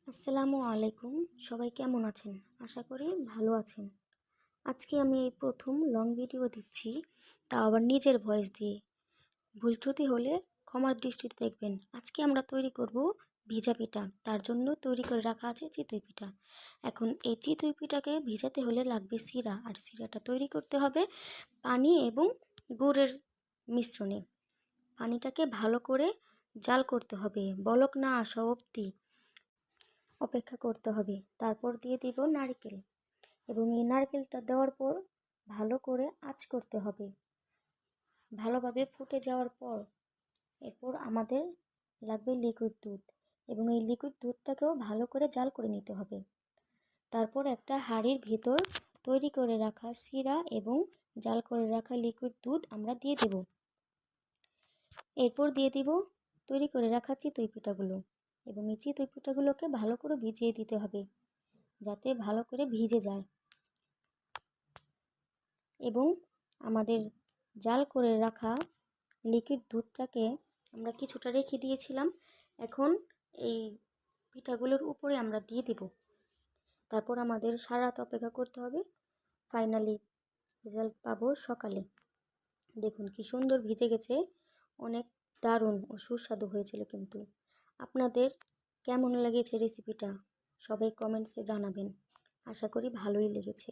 আসসালামু আলাইকুম। সবাই কেমন আছেন? আশা করি ভালো আছেন। আজকে আমি এই প্রথম লং ভিডিও দিচ্ছি, তাও আবার নিজের ভয়েস দিয়ে। ভুল ত্রুটি হলে ক্ষমার দৃষ্টিতে দেখবেন। আজকে আমরা তৈরি করব ভিজা পিঠা। তার জন্য তৈরি করে রাখা আছে চিতই পিঠা। এখন এই চিতই পিঠাকে ভিজাতে হলে লাগবে চিড়া, আর চিড়াটা তৈরি করতে হবে পানি এবং গুড়ের মিশ্রণে। পানিটাকে ভালো করে জাল করতে হবে, বলক না আসা অবধি অপেক্ষা করতে হবে। তারপর দিয়ে দিব নারকেল, এবং এই নারকেলটা দেওয়ার পর ভালো করে আঁচ করতে হবে। ভালোভাবে ফুটে যাওয়ার পর এরপর আমাদের লাগবে লিকুইড দুধ, এবং এই লিকুইড দুধটাকেও ভালো করে জাল করে নিতে হবে। তারপর একটা হাঁড়ির ভিতর তৈরি করে রাখা শিরা এবং জাল করে রাখা লিকুইড দুধ আমরা দিয়ে দেব। এরপর দিয়ে দিব তৈরি করে রাখা চিতই পিঠাগুলো, এবং এই চিতই পিঠাগুলোকে ভালো করে ভিজিয়ে দিতে হবে যাতে ভালো করে ভিজে যায়। এবং আমাদের জাল করে রাখা লিকুইড দুধটাকে আমরা কিছুটা রেখে দিয়েছিলাম, এখন এই পিঠাগুলোর উপরে আমরা দিয়ে দেব। তারপর আমাদের সারা রাত অপেক্ষা করতে হবে। ফাইনালি রেজাল্ট পাবো সকালে। দেখুন কি সুন্দর ভিজে গেছে, অনেক দারুণ ও সুস্বাদু হয়েছিল। কিন্তু আপনাদের কেমন লেগেছে রেসিপিটা সবাই কমেন্টসে জানাবেন। আশা করি ভালোই লেগেছে।